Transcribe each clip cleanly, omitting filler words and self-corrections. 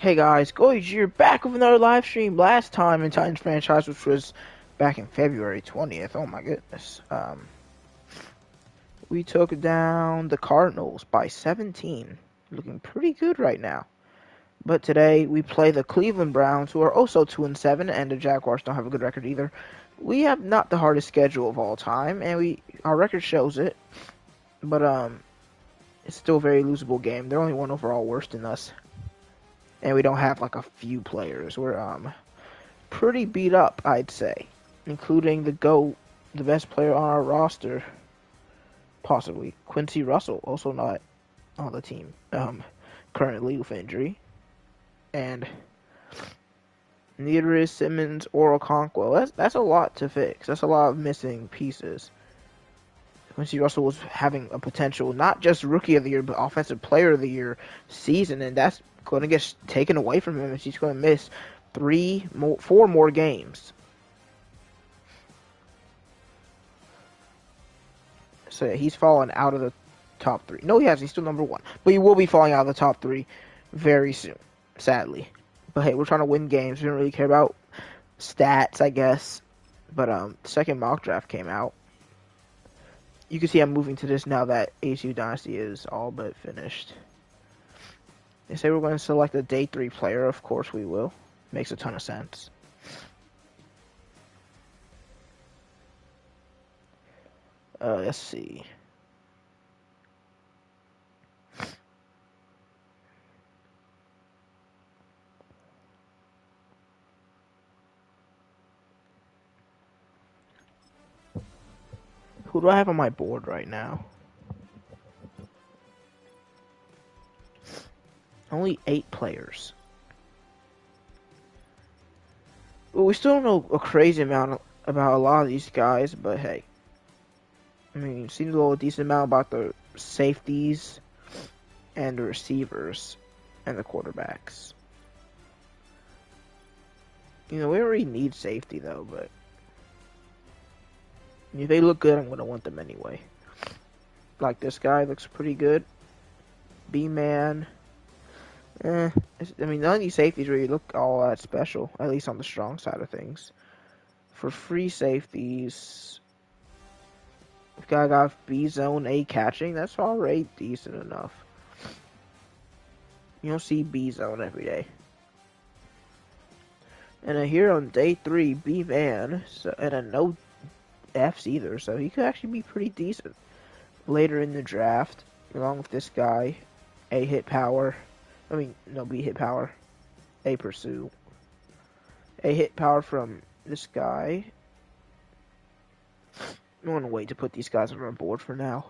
Hey guys, GoldeeJR back with another live stream. Last time in Titans franchise, which was back in February 20th. Oh my goodness. We took down the Cardinals by 17. Looking pretty good right now. But today we play the Cleveland Browns, who are also 2-7, and the Jaguars don't have a good record either. We have not the hardest schedule of all time, and our record shows it. But it's still a very losable game. They're only one overall worse than us. And we don't have like a few players. We're pretty beat up, I'd say, including the best player on our roster, possibly Quincy Russell, also not on the team currently with injury, and neither is Simmons or Okonkwo. That's a lot to fix. That's a lot of missing pieces. Quincy Russell was having a potential not just Rookie of the Year but Offensive Player of the Year season, and that's going to get taken away from him, and he's going to miss 4 more games. So he's fallen out of the top 3. No, he hasn't. He's still number 1, but he will be falling out of the top 3 very soon, sadly. But hey, we're trying to win games. We don't really care about stats, I guess. But second mock draft came out. You can see I'm moving to this now that ACU Dynasty is all but finished. They say we're going to select a day 3 player. Of course we will. Makes a ton of sense. Let's see. Who do I have on my board right now? Only 8 players. Well, we still don't know a crazy amount about a lot of these guys, but hey. I mean, seems to know a decent amount about the safeties and the receivers and the quarterbacks. You know, we don't really need safety though, but if they look good, I'm going to want them anyway. Like this guy looks pretty good. B-Man. I mean, none of these safeties really look all that special, at least on the strong side of things. For free safeties, if guy got B-zone A catching, that's already decent enough. You don't see B-zone every day. And then here on day 3, B-Man, and then no Fs either, so he could actually be pretty decent later in the draft, along with this guy. A hit power. I mean, no, B hit power. A pursue. A hit power from this guy. I'm going to wait to put these guys on our board for now.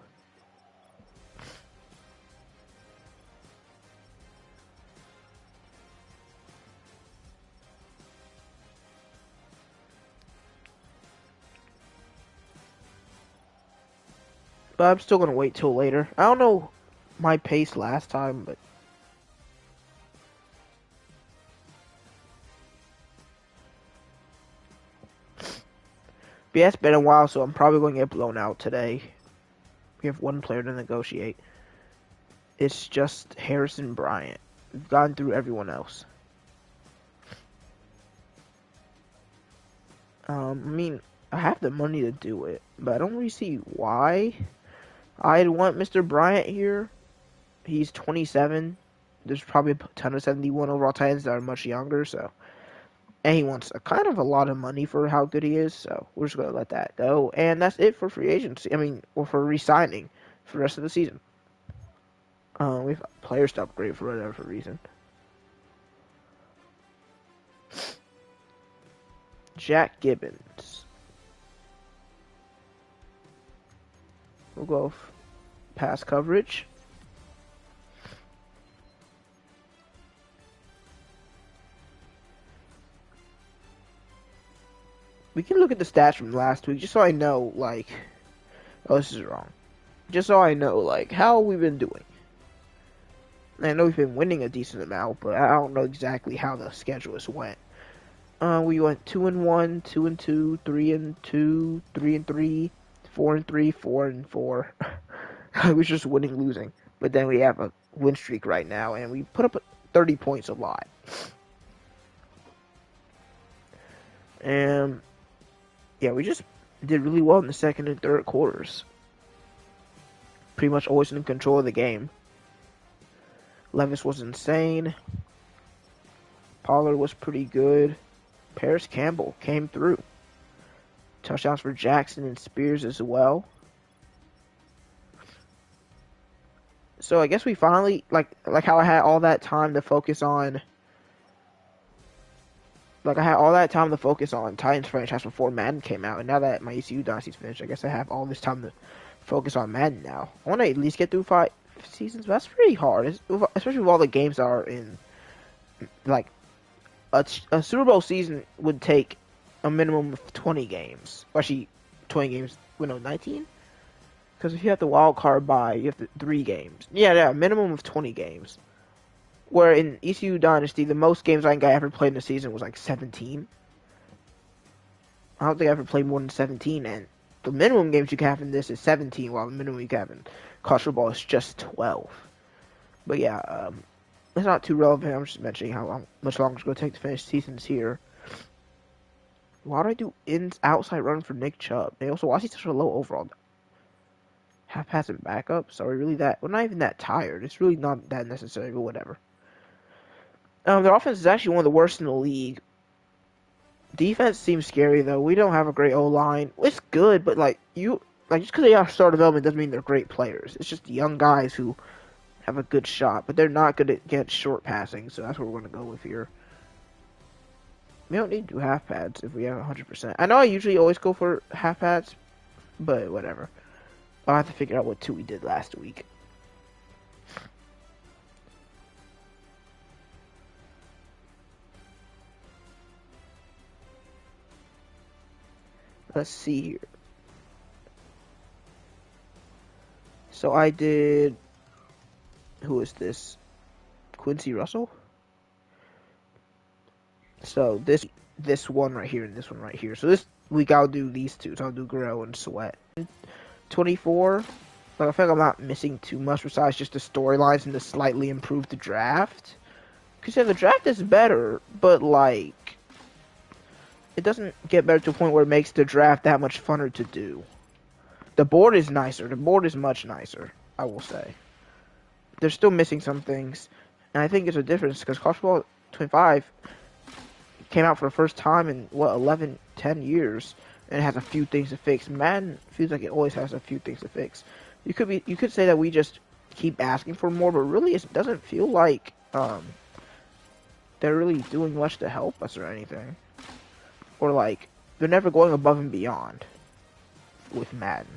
But I'm still going to wait till later. I don't know my pace last time, but yeah, it's been a while, so I'm probably going to get blown out today. We have 1 player to negotiate. It's just Harrison Bryant. We've gone through everyone else. I mean, I have the money to do it, but I don't really see why I'd want Mr. Bryant here. He's 27. There's probably a ton of 71 overall Titans that are much younger, so. And he wants a kind of a lot of money for how good he is, so we're just going to let that go. And that's it for free agency. I mean, or for re-signing for the rest of the season. We have players to upgrade for whatever reason. Jack Gibbons. We'll go pass coverage. We can look at the stats from last week just so I know, like, oh, this is wrong. Just so I know, like, how we've been doing. I know we've been winning a decent amount, but I don't know exactly how the schedule has went. We went 2-1, 2-2, 3-2, 3-3, 4-3, 4-4. We're just winning, losing. But then we have a win streak right now, and we put up 30 points a lot. And yeah, we just did really well in the second and third quarters. Pretty much always in control of the game. Levis was insane. Pollard was pretty good. Paris Campbell came through. Touchdowns for Jackson and Spears as well. So I guess we finally, like how I had all that time to focus on, Titans franchise before Madden came out, and now that my ECU dynasty's finished, I guess I have all this time to focus on Madden now. I want to at least get through 5 seasons, but that's pretty hard, especially with all the games that are in, like, a Super Bowl season would take a minimum of 20 games. Actually, 20 games, 19? Because if you have the wild card bye, you have 3 games. Yeah, a minimum of 20 games. Where in ECU Dynasty, the most games I think I ever played in a season was like 17. I don't think I ever played more than 17, and the minimum games you can have in this is 17, while the minimum you can have in college football is just 12. But yeah, it's not too relevant. I'm just mentioning how much longer it's going to take to finish seasons here. Why do I do outside run for Nick Chubb? And also, why is he such a low overall? Half pass and backup? So we're really that... We're not even that tired. It's really not that necessary, but whatever. Their offense is actually one of the worst in the league. Defense seems scary, though. We don't have a great O-line. It's good, but, just because they are star development doesn't mean they're great players. It's just young guys who have a good shot, but they're not good at get short passing, so that's what we're going to go with here. We don't need to do half pads if we have 100%. I know I usually always go for half pads, but whatever. I'll have to figure out what 2 we did last week. Let's see here. So I did... Who is this? Quincy Russell? So this one right here and this one right here. So this week I'll do these 2. So I'll do Guerrero and Sweat. 24. Like, I feel like I'm not missing too much besides just the storylines and to slightly improve the draft. Because yeah, the draft is better, but like, it doesn't get better to a point where it makes the draft that much funner to do. The board is nicer. The board is much nicer, I will say. They're still missing some things, and I think it's a difference because College Football 25 came out for the first time in 11, 10 years, and it has a few things to fix. Madden feels like it always has a few things to fix. You could say that we just keep asking for more, but really it doesn't feel like they're really doing much to help us or anything, or like they're never going above and beyond with Madden.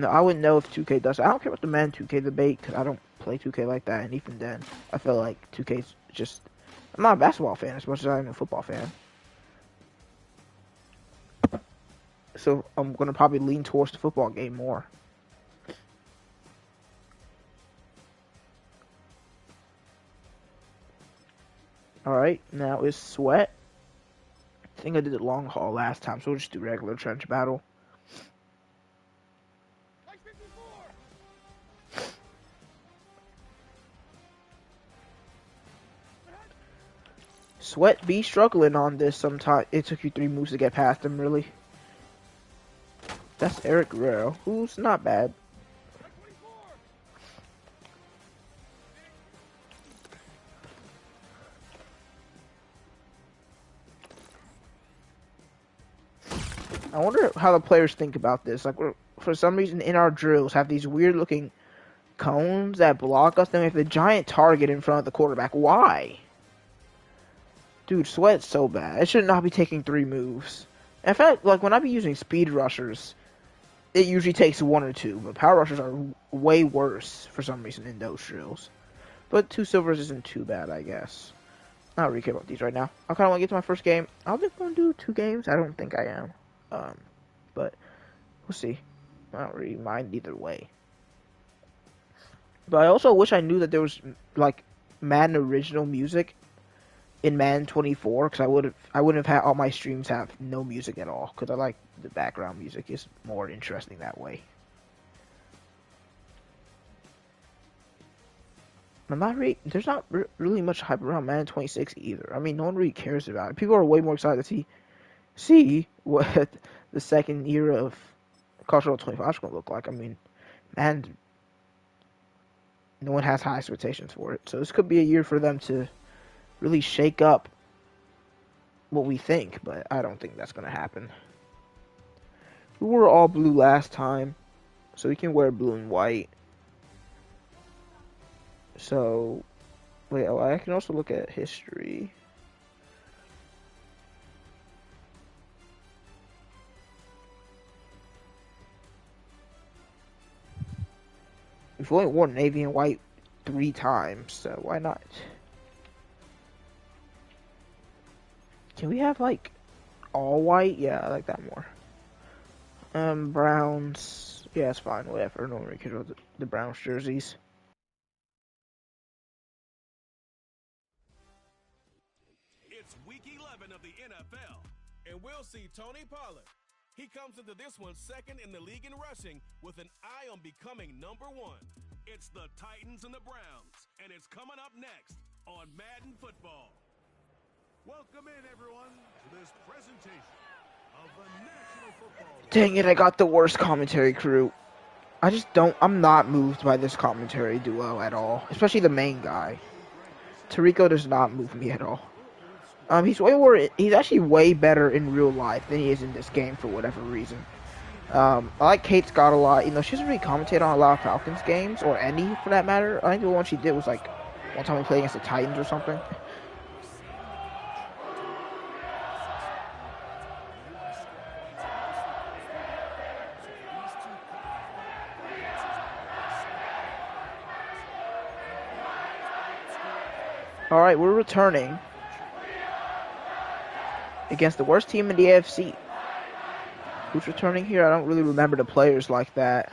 I wouldn't know if 2K does. I don't care about the Madden 2K debate because I don't play 2K like that, and even then, I feel like 2K's just... I'm not a basketball fan as much as I am a football fan. So I'm going to probably lean towards the football game more. Alright, now is Sweat. I think I did the long haul last time, so we'll just do regular trench battle. Sweat be struggling on this sometimes. It took you 3 moves to get past him, really. That's Eric Guerrero, who's not bad. I wonder how the players think about this. Like, for some reason, in our drills, have these weird-looking cones that block us. Then we have the giant target in front of the quarterback. Why? Dude, Sweat's so bad. It should not be taking 3 moves. In fact, like, when I be using speed rushers, it usually takes 1 or 2. But power rushers are way worse, for some reason, in those drills. But 2 silvers isn't too bad, I guess. I don't really care about these right now. I kind of want to get to my first game. I'll just want to do 2 games. I don't think I am. But we'll see. I don't really mind either way. But I also wish I knew that there was, like, Madden original music in Madden 24, because I wouldn't have had all my streams have no music at all, because I like the background music. It's more interesting that way. There's not really much hype around Madden 26 either. I mean, no one really cares about it. People are way more excited to see what the second year of Cultural 25 is going to look like. I mean, and no one has high expectations for it. So this could be a year for them to really shake up what we think, but I don't think that's going to happen. We wore all blue last time, so we can wear blue and white. So, wait, I can also look at history. We've only worn navy and white 3 times, so why not? Can we have, like, all white? Yeah, I like that more. Browns. Yeah, it's fine, whatever. No one really cares about the Browns jerseys. It's week 11 of the NFL, and we'll see Tony Pollard. He comes into this one second in the league in rushing with an eye on becoming number 1. It's the Titans and the Browns, and it's coming up next on Madden Football. Welcome in, everyone, to this presentation of the National Football League. Dang it, I got the worst commentary crew. I'm not moved by this commentary duo at all, especially the main guy. Tarico does not move me at all. He's actually way better in real life than he is in this game for whatever reason. I like Kate Scott a lot. You know, she doesn't really commentate on a lot of Falcons games, or any for that matter. I think the one she did was like one time we played against the Titans or something. Alright, we're returning against the worst team in the AFC. Who's returning here? I don't really remember the players like that.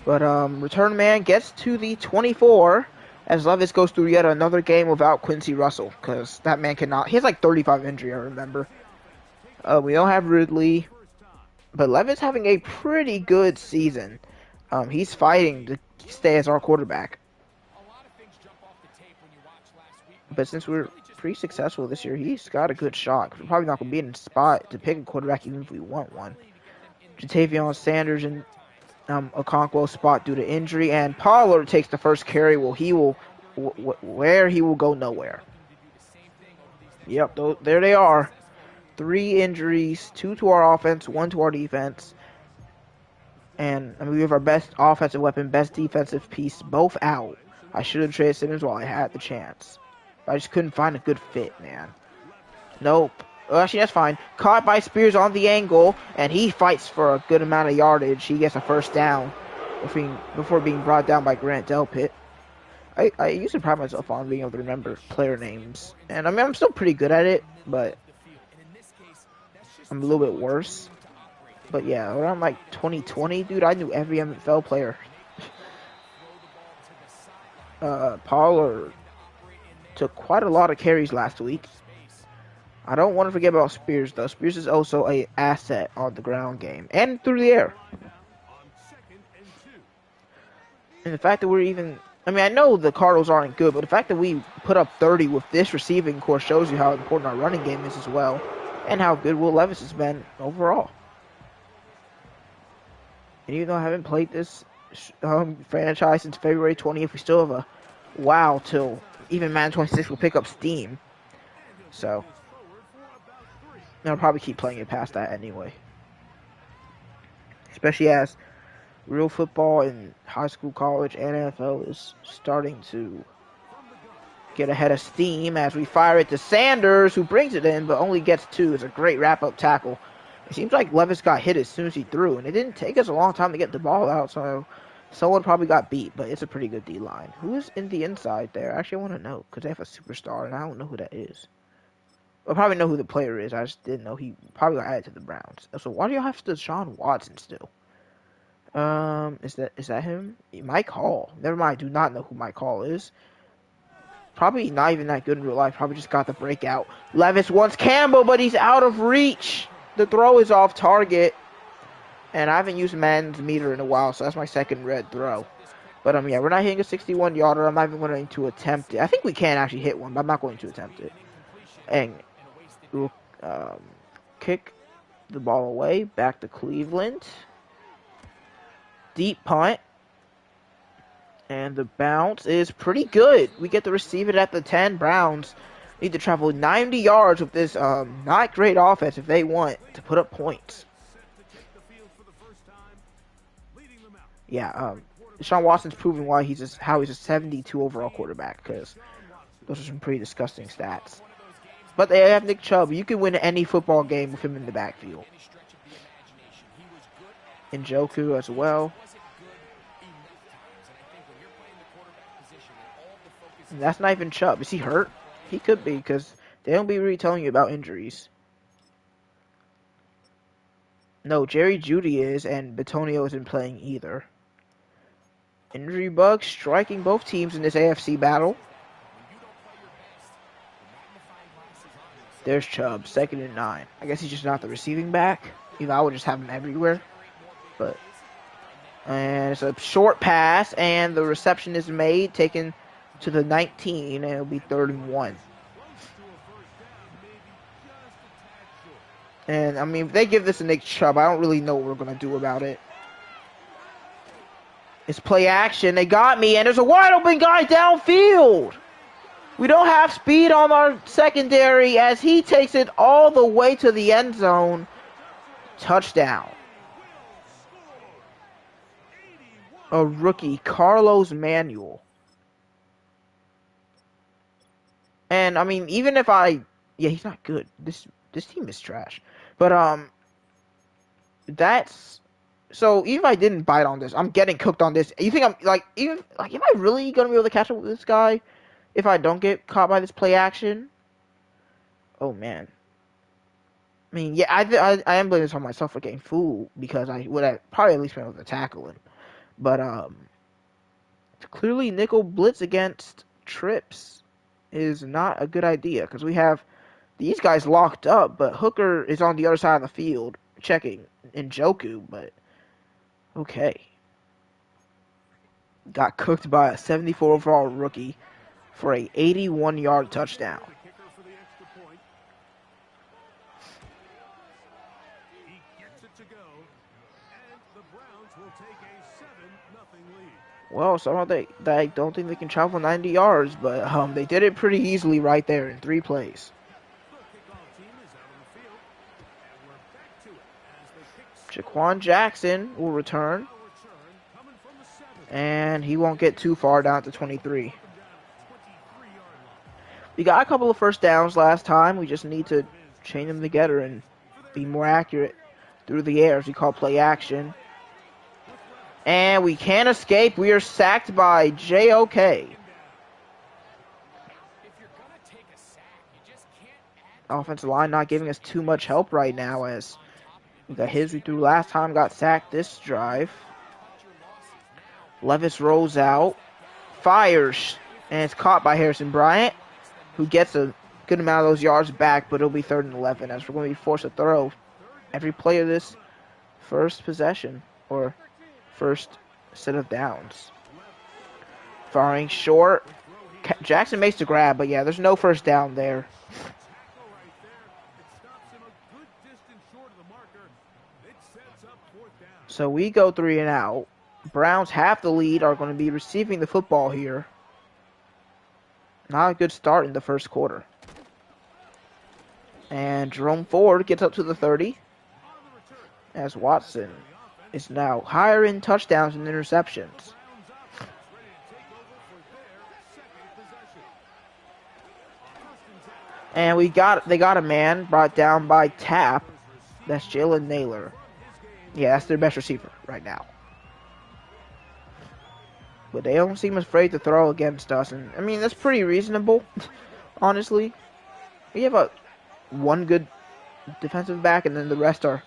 But return man gets to the 24 as Levis goes through yet another game without Quincy Russell, because that man cannot. He has like 35 injury, I remember. We don't have Ridley, but Levis having a pretty good season. He's fighting to stay as our quarterback. But since we're pretty successful this year, he's got a good shot. We're probably not going to be in a spot to pick a quarterback even if we want one. Jatavion Sanders and Okonkwo's spot due to injury, and Pollard takes the first carry. Well, he will go nowhere. Yep, there they are. 3 injuries, 2 to our offense, 1 to our defense. And I mean, we have our best offensive weapon, best defensive piece, both out. I should have traded Simmons while I had the chance. I just couldn't find a good fit, man. Nope. Well, actually, that's fine. Caught by Spears on the angle, and he fights for a good amount of yardage. He gets a first down before being brought down by Grant Delpit. I used to pride myself on being able to remember player names. And I mean, I'm still pretty good at it, but I'm a little bit worse. But yeah, around like 2020, dude, I knew every NFL player. Pollard took quite a lot of carries last week. I don't want to forget about Spears, though. Spears is also an asset on the ground game and through the air. And the fact that we're even... I mean, I know the Cardinals aren't good, but the fact that we put up 30 with this receiving core shows you how important our running game is as well, and how good Will Levis has been overall. And even though I haven't played this franchise since February 20th, we still have a while till even Madden 26 will pick up steam. So, I'll probably keep playing it past that anyway. Especially as real football in high school, college, and NFL is starting to get ahead of steam as we fire it to Sanders, who brings it in, but only gets 2. It's a great wrap-up tackle. It seems like Levis got hit as soon as he threw, and it didn't take us a long time to get the ball out, so someone probably got beat, but it's a pretty good D-line. Who is in the inside there? Actually, I want to know, because they have a superstar, and I don't know who that is. I probably know who the player is. I just didn't know he probably got added to the Browns. So why do y'all have Deshaun Watson still? Is that him? Mike Hall. Never mind. I do not know who Mike Hall is. Probably not even that good in real life. Probably just got the breakout. Levis wants Campbell, but he's out of reach. The throw is off target. And I haven't used Madden's meter in a while, so that's my second red throw. But yeah, we're not hitting a 61-yarder. I'm not even going to attempt it. I think we can actually hit one, but I'm not going to attempt it. And we'll kick the ball away, back to Cleveland. Deep punt. And the bounce is pretty good. We get to receive it at the 10. Browns need to travel 90 yards with this not great offense if they want to put up points. Yeah, Deshaun Watson's proving why how he's a 72 overall quarterback, because those are some pretty disgusting stats. But they have Nick Chubb. You can win any football game with him in the backfield. Njoku as well. And that's not even Chubb. Is he hurt? He could be, because they don't be really telling you about injuries. No, Jerry Jeudy is, and Bitonio isn't playing either. Injury bug striking both teams in this AFC battle. There's Chubb, 2nd and 9. I guess he's just not the receiving back. I would just have him everywhere. And it's a short pass, and the reception is made, taken to the 19, and it'll be 3rd and 1. And, if they give this to Nick Chubb, I don't really know what we're going to do about it. It's play action. They got me, and there's a wide open guy downfield. We don't have speed on our secondary as he takes it all the way to the end zone. Touchdown. A rookie, Carlos Manuel. And, even if yeah, he's not good. This team is trash. But, so even if I didn't bite on this, I'm getting cooked on this. You think am I really going to be able to catch up with this guy if I don't get caught by this play action? Oh, man. Yeah, I am blaming this on myself for getting fooled, because I would have probably at least been able to tackle him. But, clearly nickel blitz against trips is not a good idea, because we have these guys locked up, but Hooker is on the other side of the field checking Njoku, but okay. Got cooked by a 74 overall rookie for a 81-yard touchdown. Well, somehow they don't think they can travel 90 yards, but they did it pretty easily right there in 3 plays. Jaquan Jackson will return, and he won't get too far down to 23. We got a couple of first downs last time. We just need to chain them together and be more accurate through the air, as we call play action. And we can't escape. We are sacked by JOK. Offensive line not giving us too much help right now, as we got his we threw last time, got sacked this drive. Levis rolls out, fires, and it's caught by Harrison Bryant, who gets a good amount of those yards back, but it'll be 3rd and 11, as we're going to be forced to throw every play of this first possession, or first set of downs. Firing short. Jackson makes the grab, but yeah, there's no first down there. So we go 3 and out. Browns have the lead, are going to be receiving the football here. Not a good start in the first quarter. And Jerome Ford gets up to the 30, as Watson is now higher in touchdowns and interceptions. And they got a man brought down by Tap. That's Jalen Naylor. Yeah, that's their best receiver right now. But they don't seem afraid to throw against us, and that's pretty reasonable, honestly. We have one good defensive back, and then the rest are.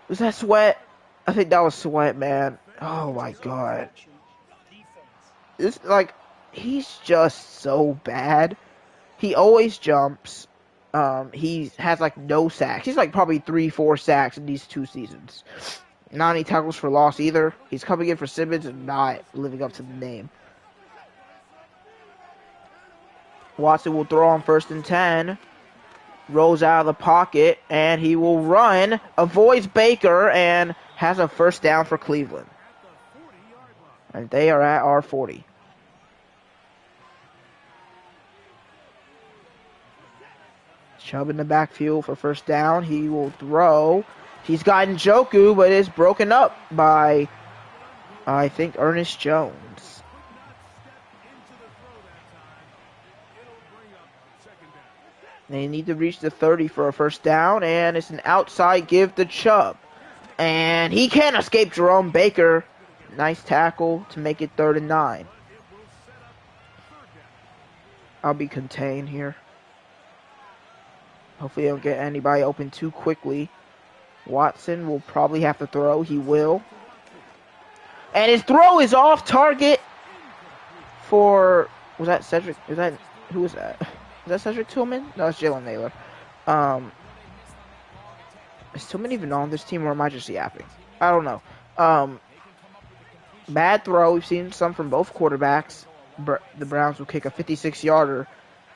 Was that Sweat? I think that was Sweat, man. Oh my god. It's he's just so bad. He always jumps. He has no sacks. He's probably 3-4 sacks in these 2 seasons. Not any tackles for loss either. He's coming in for Simmons and not living up to the name. Watson will throw on 1st and 10. Rolls out of the pocket, and he will run. Avoids Baker, and has a 1st down for Cleveland. And they are at our 40. Chubb in the backfield for 1st down. He will throw. He's got Njoku, but is broken up by, I think, Ernest Jones. They need to reach the 30 for a 1st down, and it's an outside give to Chubb. And he can't escape Jerome Baker. Nice tackle to make it 3rd and 9. I'll be contained here. Hopefully I don't get anybody open too quickly. Watson will probably have to throw. He will. And his throw is off target for... Was that Cedric? Who was that? Is that Cedric Tillman? No, it's Jalen Naylor. Is Tillman even on this team, or am I just yapping? I don't know. Bad throw. We've seen some from both quarterbacks. The Browns will kick a 56-yarder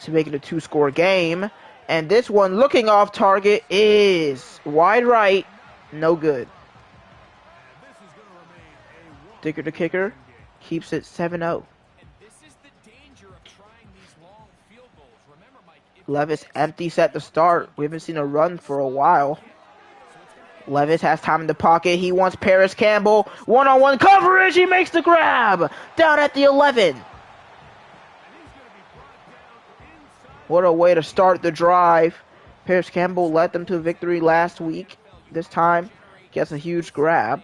to make it a 2-score game. And this one, looking off target, is wide right. No good. Dicker the kicker keeps it 7-0. Levis empty set to start. We haven't seen a run for a while. Levis has time in the pocket. He wants Paris Campbell. One-on-one coverage. He makes the grab. Down at the 11. What a way to start the drive. Paris Campbell led them to victory last week. This time, gets a huge grab.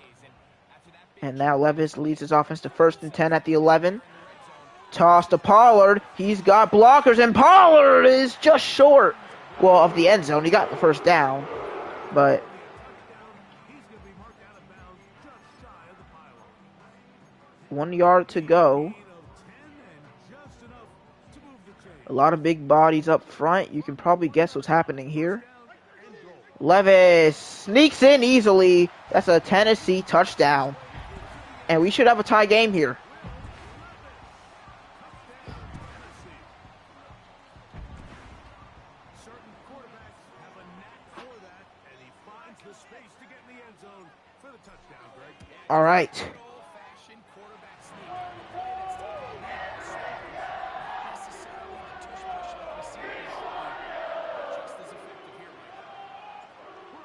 And now Levis leads his offense to 1st and 10 at the 11. Toss to Pollard. He's got blockers, and Pollard is just short, well, of the end zone. He got the 1st down, but 1 yard to go. A lot of big bodies up front. You can probably guess what's happening here. Levis sneaks in easily. That's a Tennessee touchdown. And we should have a tie game here. All right.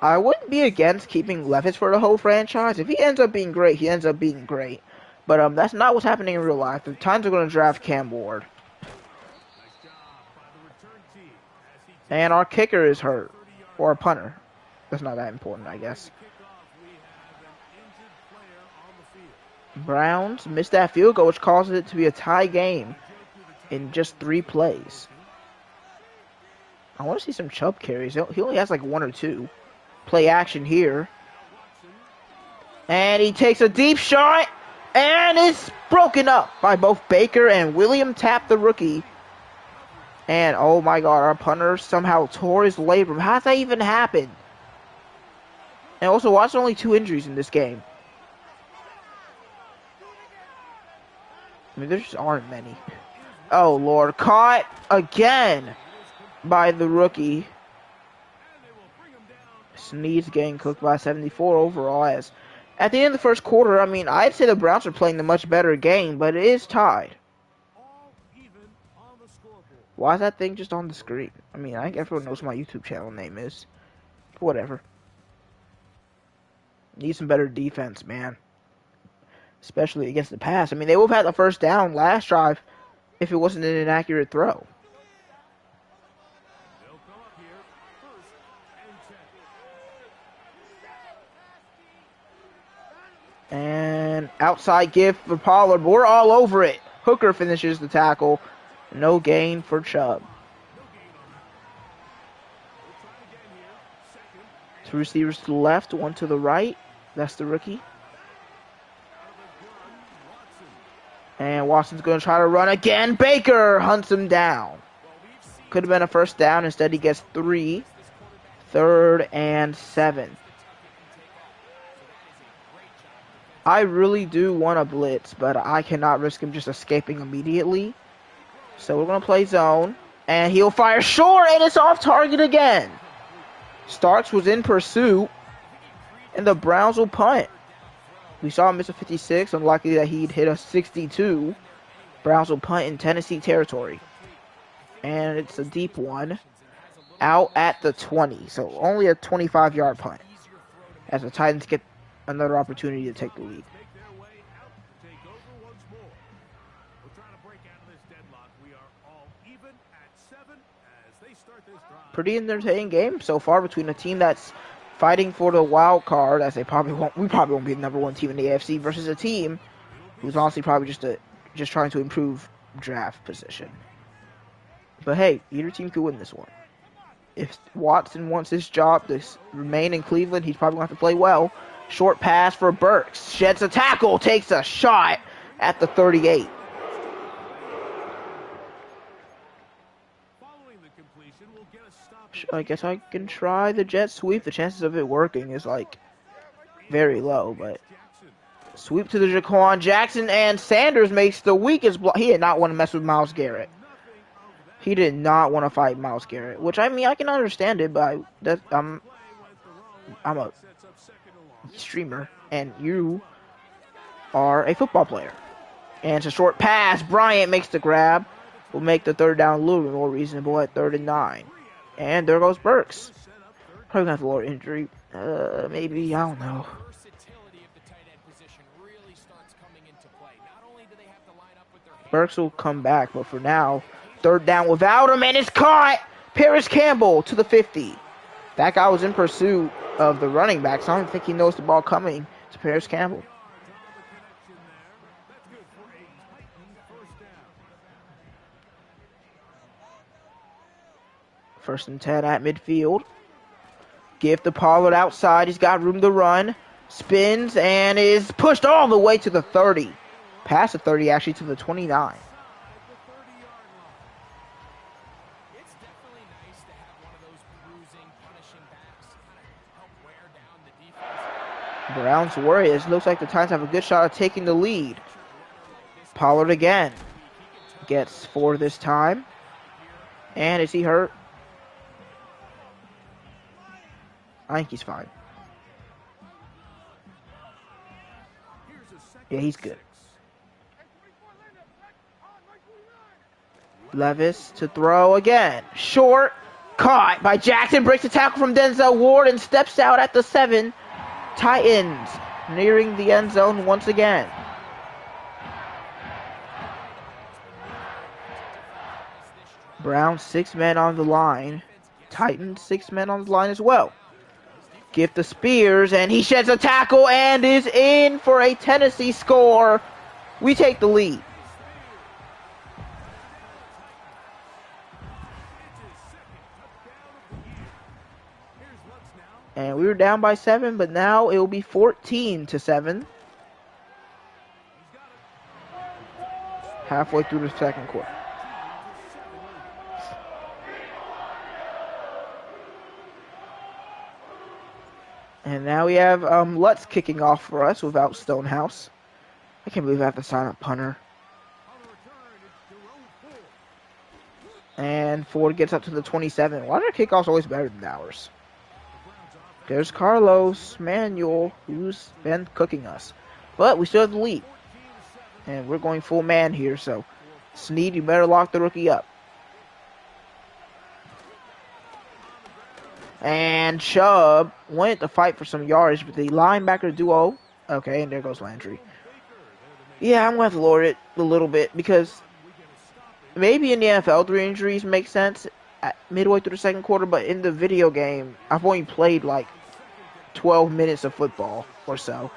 I wouldn't be against keeping Levis for the whole franchise. If he ends up being great, he ends up being great. But that's not what's happening in real life. The Titans are going to draft Cam Ward. And our kicker is hurt. Or a punter. That's not that important, I guess. Browns missed that field goal, which causes it to be a tie game in just 3 plays. I want to see some Chubb carries. He only has like 1 or 2. Play action here. And he takes a deep shot. And it's broken up by both Baker and William Tapp, the rookie. And oh my God, our punter somehow tore his labrum. How does that even happen? And also, watch only 2 injuries in this game. I mean, there just aren't many. Oh, Lord. Caught again by the rookie. Snead's getting cooked by 74 overall. As at the end of the 1st quarter, I mean, I'd say the Browns are playing the much better game, but it is tied. Why is that thing just on the screen? I mean, I think everyone knows what my YouTube channel name is. Whatever. Need some better defense, man. Especially against the pass. I mean, they would have had the 1st down last drive if it wasn't an inaccurate throw. And outside give for Pollard. We're all over it. Hooker finishes the tackle. No gain for Chubb. 2 receivers to the left, 1 to the right. That's the rookie. And Watson's going to try to run again. Baker hunts him down. Could have been a 1st down. Instead, he gets 3. 3rd and 7. I really do want to blitz, but I cannot risk him just escaping immediately. So we're going to play zone. And he'll fire short, and it's off target again. Starks was in pursuit, and the Browns will punt. We saw him miss a 56. Unlikely that he'd hit a 62. Browns will punt in Tennessee territory. And it's a deep one. Out at the 20. So only a 25-yard punt. As the Titans get another opportunity to take the lead. Pretty entertaining game so far between a team that's fighting for the wild card, as we probably won't be the number one team in the AFC, versus a team who's honestly probably just trying to improve draft position. But hey, either team could win this one. If Watson wants his job to remain in Cleveland, he's probably going to have to play well. Short pass for Burks. Sheds a tackle. Takes a shot at the 38. I guess I can try the jet sweep. The chances of it working is like very low, but sweep to the Jaquan Jackson, and Sanders makes the weakest block. He did not want to mess with Myles Garrett. He did not want to fight Myles Garrett, which I mean I can understand it, but I'm a streamer and you are a football player. And it's a short pass. Bryant makes the grab. Will make the third down a little bit more reasonable at 3rd and 9. And there goes Burks. Probably gonna have a lower injury. Maybe, I don't know. Burks will come back, but for now, 3rd down without him, and it's caught! Paris Campbell to the 50. That guy was in pursuit of the running back, so I don't think he knows the ball coming to Paris Campbell. First and 10 at midfield. Give to Pollard outside. He's got room to run. Spins and is pushed all the way to the 30. Past the 30, actually, to the 29. Browns Warriors. Looks like the Titans have a good shot at taking the lead. Pollard again. Gets 4 this time. And is he hurt? I think he's fine. Yeah, he's good. Levis to throw again. Short. Caught by Jackson. Breaks the tackle from Denzel Ward and steps out at the 7. Titans nearing the end zone once again. Browns 6 men on the line. Titans 6 men on the line as well. Give to Spears, and he sheds a tackle and is in for a Tennessee score. We take the lead. And we were down by 7, but now it will be 14-7. Halfway through the second quarter. And now we have Lutz kicking off for us without Stonehouse. I can't believe I have to sign a punter. And Ford gets up to the 27. Why are their kickoffs always better than ours? There's Carlos Manuel, who's been cooking us. But we still have the lead. And we're going full man here, so Snead, you better lock the rookie up. And Chubb went to fight for some yardage, but the linebacker duo... Okay, and there goes Landry. Yeah, I'm going to have to lower it a little bit, because maybe in the NFL 3 injuries make sense at midway through the second quarter, but in the video game, I've only played like 12 minutes of football or so.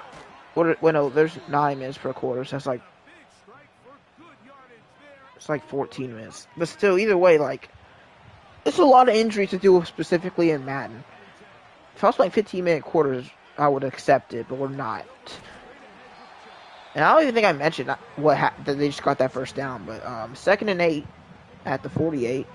Well, no, there's 9 minutes per quarter, so it's like 14 minutes. But still, either way, like, it's a lot of injuries to deal with specifically in Madden. If I was playing 15-minute quarters, I would accept it, but we're not. And I don't even think I mentioned that they just got that first down, but 2nd and 8 at the 48.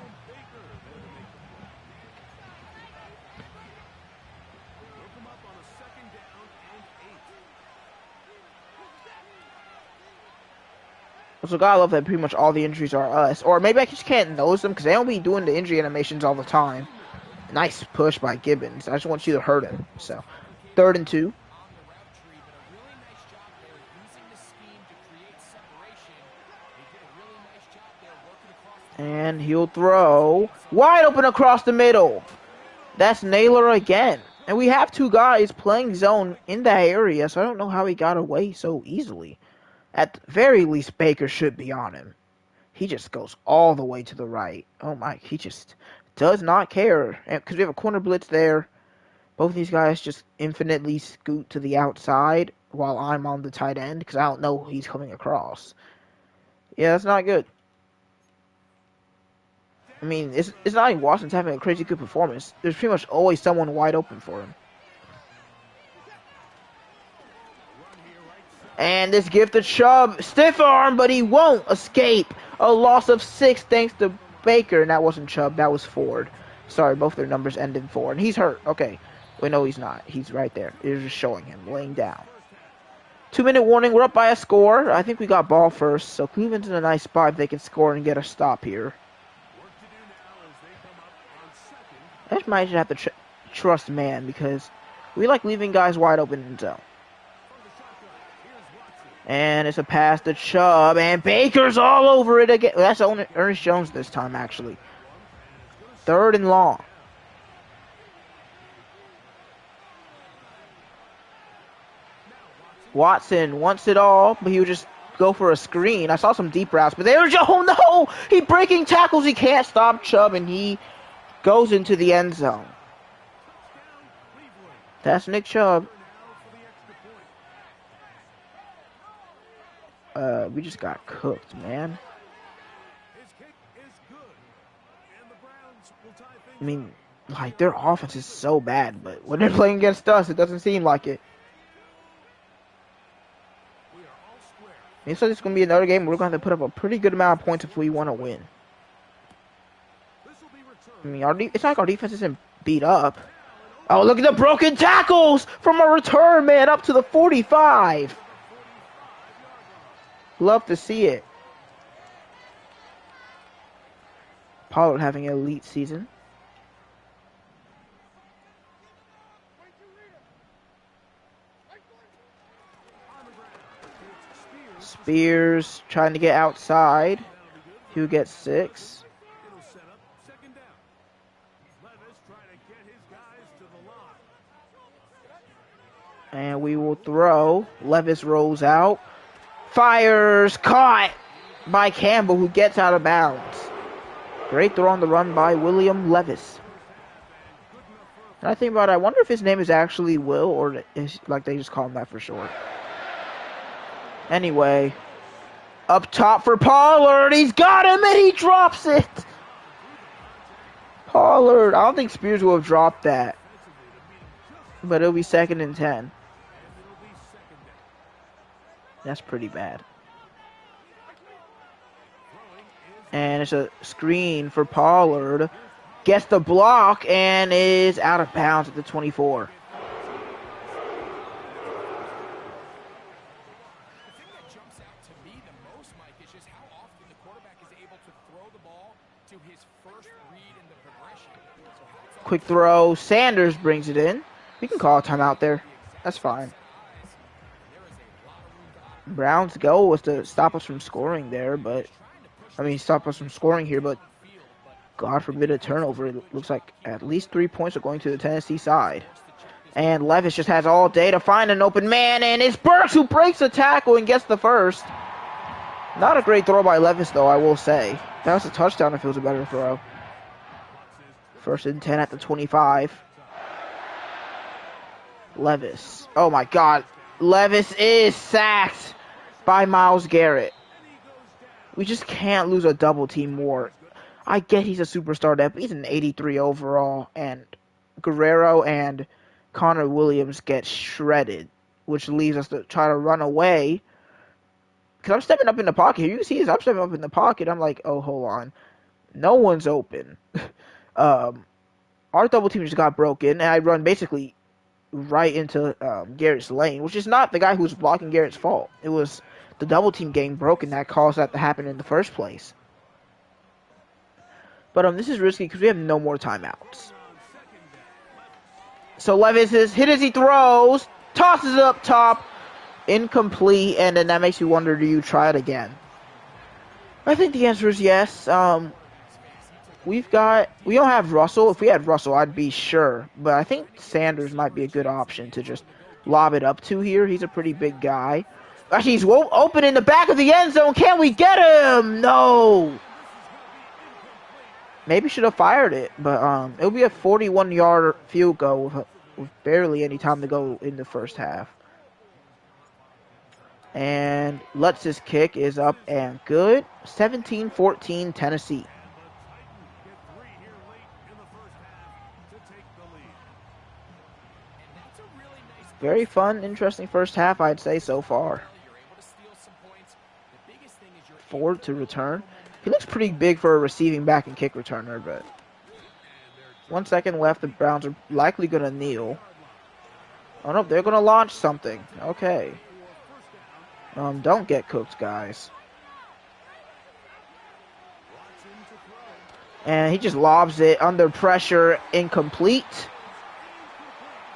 So gotta love that pretty much all the injuries are us. Or maybe I just can't notice them because they don't be doing the injury animations all the time. Nice push by Gibbons. I just want you to hurt him. So, 3rd and 2. And he'll throw. Wide open across the middle. That's Naylor again. And we have 2 guys playing zone in that area, so I don't know how he got away so easily. At the very least, Baker should be on him. He just goes all the way to the right. Oh my, he just does not care. Because we have a corner blitz there. Both of these guys just infinitely scoot to the outside while I'm on the tight end because I don't know he's coming across. Yeah, that's not good. I mean, it's not like Washington's having a crazy good performance. There's pretty much always someone wide open for him. And this gift to Chubb. Stiff arm, but he won't escape. A loss of 6 thanks to Baker. And that wasn't Chubb, that was Ford. Sorry, both their numbers end in 4. And he's hurt. Okay. Wait, no, he's not. He's right there. It's just showing him, laying down. 2-minute warning. We're up by a score. I think we got ball first. So Cleveland's in a nice spot if they can score and get a stop here. I just might have to trust man because we like leaving guys wide open in zone. And it's a pass to Chubb, and Baker's all over it again. That's Ernest Jones this time, actually. 3rd and long. Watson wants it all, but he would just go for a screen. I saw some deep routes, but there's, oh no! He breaking tackles, he can't stop Chubb, and he goes into the end zone. That's Nick Chubb. We just got cooked, man. I mean, like, their offense is so bad, but when they're playing against us, it doesn't seem like it. It looks like it's going to be another game. We're going to have to put up a pretty good amount of points if we want to win. I mean, it's not like our defense isn't beat up. Oh, look at the broken tackles from a return man up to the 45. Love to see it. Pollard having an elite season. Spears trying to get outside. He'll get 6. And we will throw. Levis rolls out. Fires. Caught by Campbell, who gets out of bounds. Great throw on the run by William Levis. And I think about it, I wonder if his name is actually Will or is like they just call him that for short. Anyway, up top for Pollard. He's got him and he drops it. Pollard. I don't think Spears will have dropped that. But it'll be 2nd and 10. That's pretty bad. And it's a screen for Pollard. Gets the block and is out of bounds at the 24. Quick throw. Sanders brings it in. We can call a timeout there. That's fine. Brown's goal was to stop us from scoring there, but stop us from scoring here, but God forbid a turnover. It looks like at least 3 points are going to the Tennessee side. And Levis just has all day to find an open man, and it's Burks who breaks a tackle and gets the first. Not a great throw by Levis, though, I will say. That was a touchdown if it was a better throw. 1st and 10 at the 25. Levis. Oh, my God. Levis is sacked by Myles Garrett. We just can't lose a double team war. I get he's a superstar depth, but he's an 83 overall, and Guerrero and Connor Williams get shredded, which leaves us to try to run away. Because I'm stepping up in the pocket. Here you can see I'm stepping up in the pocket. I'm like, oh, hold on. No one's open. Our double team just got broken, and I run basically right into Garrett's lane, which is not the guy who's blocking Garrett's fault. It was the double team getting broken that caused that to happen in the first place. But this is risky because we have no more timeouts. So Levis is hit as he throws, tosses it up top, incomplete, and then that makes you wonder, do you try it again? I think the answer is yes. We don't have Russell. If we had Russell, I'd be sure. But I think Sanders might be a good option to just lob it up to here. He's a pretty big guy. Actually, he's open in the back of the end zone. Can we get him? No. Maybe should have fired it, but it'll be a 41-yard field goal with barely any time to go in the first half. And Lutz's kick is up and good. 17-14 Tennessee. Very fun, interesting first half, I'd say, so far. Ford to return. He looks pretty big for a receiving back and kick returner, but 1 second left. The Browns are likely going to kneel. Oh, no, they're going to launch something. Okay. Don't get cooked, guys. And he just lobs it under pressure, incomplete.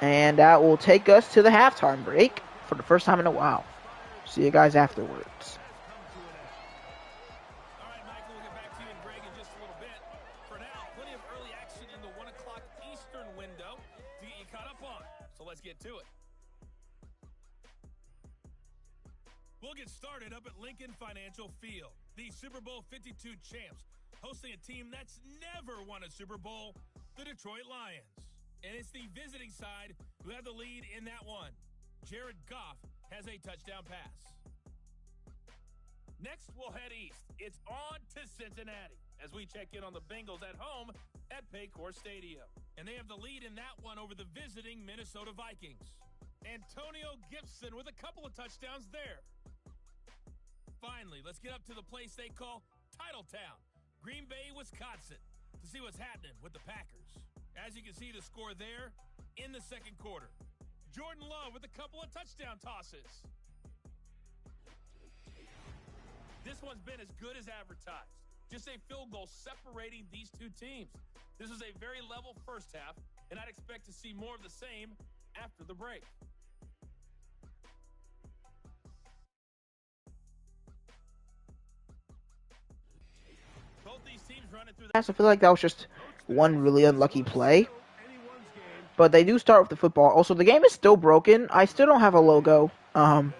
And that will take us to the halftime break for the first time in a while. See you guys afterwards. All right, Michael, we'll get back to you and Greg in just a little bit. For now, plenty of early action in the 1 o'clock Eastern window to get you caught up on. So let's get to it. We'll get started up at Lincoln Financial Field. The Super Bowl 52 champs hosting a team that's never won a Super Bowl, the Detroit Lions. And it's the visiting side who have the lead in that one. Jared Goff has a touchdown pass. Next, we'll head east. It's on to Cincinnati as we check in on the Bengals at home at Paycor Stadium. And they have the lead in that one over the visiting Minnesota Vikings. Antonio Gibson with a couple of touchdowns there. Finally, let's get up to the place they call Titletown, Green Bay, Wisconsin, to see what's happening with the Packers. As you can see the score there in the second quarter. Jordan Love with a couple of touchdown tosses. This one's been as good as advertised. Just a field goal separating these two teams. This is a very level first half, and I'd expect to see more of the same after the break. Both these teams running through the... I feel like that was just one really unlucky play. But they do start with the football. Also, the game is still broken. I still don't have a logo. I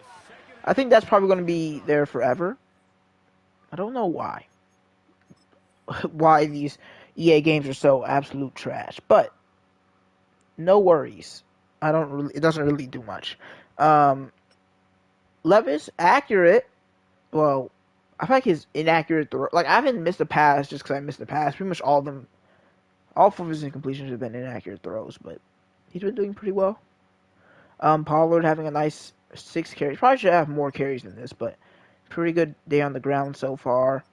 think that's probably going to be there forever. I don't know why. Why these EA games are so absolute trash. But no worries. It doesn't really do much. Levis, accurate. Well, I feel like his inaccurate throw. Like, I haven't missed a pass just because I missed a pass. Pretty much all of them. All 4 of his incompletions have been inaccurate throws, but he's been doing pretty well. Pollard having a nice 6 carries. Probably should have more carries than this, but pretty good day on the ground so far.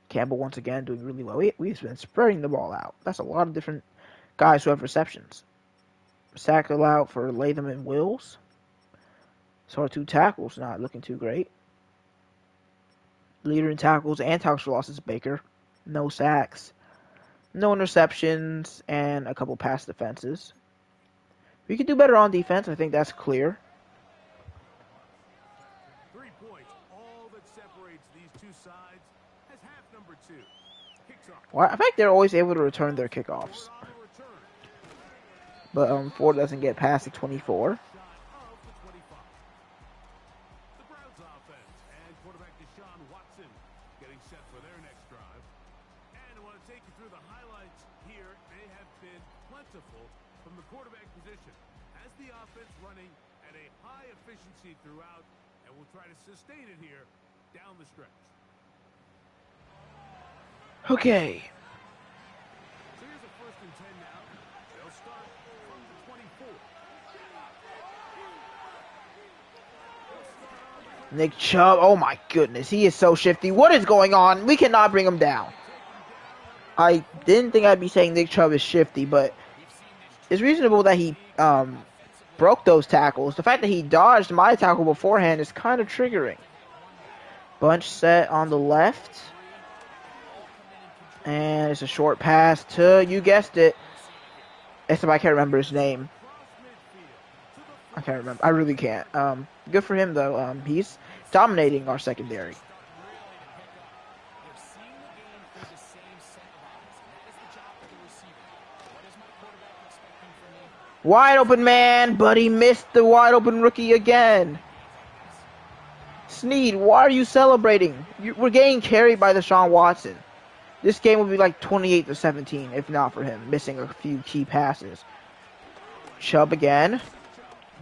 Campbell once again doing really well. We've been spreading the ball out. That's a lot of different guys who have receptions. Sack allowed for Latham and Wills. So our 2 tackles not looking too great. Leader in tackles and tackles for losses, Baker. No sacks. No interceptions, and a couple pass defenses. We could do better on defense. I think that's clear. 3 points, all that separates these two sides as half number 2. Kicks off. Well, I think they're always able to return their kickoffs. But Ford doesn't get past the 24. From the quarterback position, has the offense running at a high efficiency throughout, and will try to sustain it here down the stretch. Okay. So here's a 1st and 10 now. They'll start from the 24. Nick Chubb, oh my goodness, he is so shifty. What is going on? We cannot bring him down. I didn't think I'd be saying Nick Chubb is shifty, but it's reasonable that he broke those tackles. The fact that he dodged my tackle beforehand is kind of triggering. Bunch set on the left. And it's a short pass to, you guessed it. Except I can't remember his name. I can't remember. I really can't. Good for him, though. He's dominating our secondary. Wide open man, but he missed the wide open rookie again. Sneed, why are you celebrating? We're getting carried by Deshaun Watson. This game would be like 28-17 if not for him missing a few key passes. Chubb again.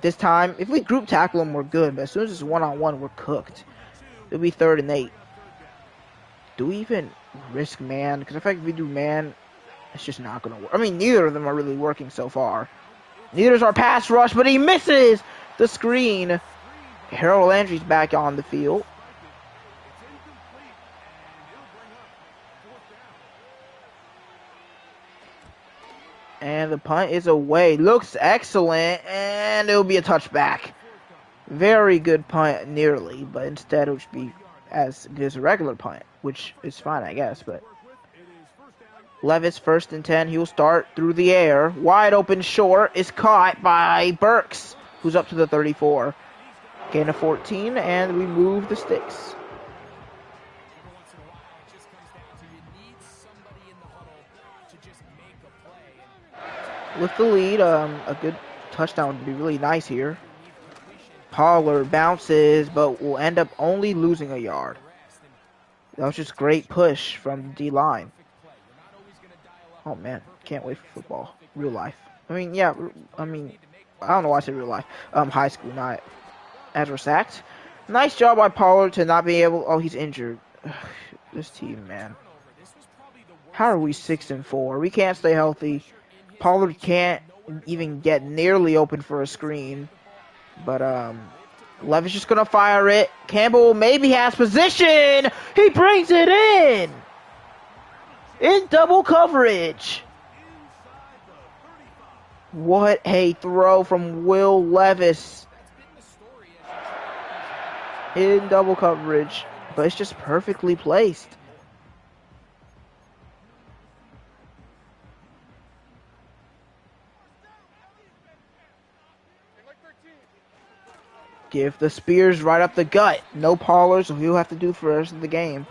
This time, if we group tackle him, we're good. But as soon as it's one-on-one, we're cooked. It'll be 3rd and 8. Do we even risk man? Because I feel like if we do man, it's just not going to work. I mean, neither of them are really working so far. Neither is our pass rush, but he misses the screen. Harold Landry's back on the field. And the punt is away. Looks excellent, and it'll be a touchback. Very good punt, nearly, but instead it should be as good as a regular punt, which is fine, I guess. But Levis, 1st and 10. He'll start through the air. Wide open short is caught by Burks, who's up to the 34. Gain of 14, and we move the sticks. With the lead, a good touchdown would be really nice here. Pollard bounces, but will end up only losing a yard. That was just great push from the D-line. Oh, man. Can't wait for football. Real life. I mean, yeah. I mean, I don't know why I said real life. High school, not as we're sacked. Nice job by Pollard to not be able... Oh, he's injured. This team, man. How are we 6-4? We can't stay healthy. Pollard can't even get nearly open for a screen. But, Levis just going to fire it. Campbell maybe has position. He brings it in double coverage. What a throw from Will Levis. In double coverage. But it's just perfectly placed. Give the Spears right up the gut. No Pollard, so he'll have to do for the rest of the game.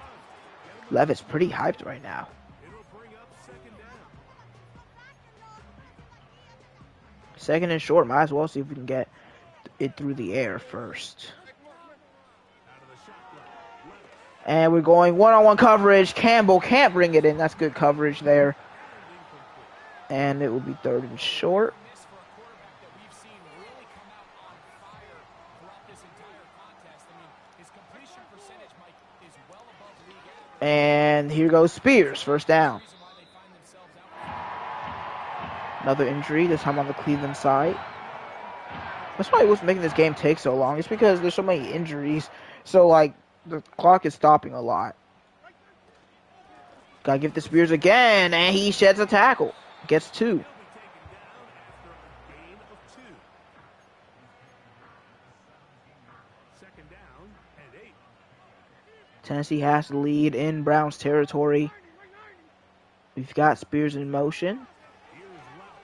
Levis pretty hyped right now. Second and short. Might as well see if we can get it through the air first. And we're going one-on-one coverage. Campbell can't bring it in. That's good coverage there. And it will be 3rd and short. And here goes Spears, 1st down. Another injury, this time on the Cleveland side. That's why what's making this game take so long. It's because there's so many injuries. So, like, the clock is stopping a lot. Gotta give the Spears again, and he sheds a tackle. Gets 2. Tennessee has the lead in Browns territory. We've got Spears in motion.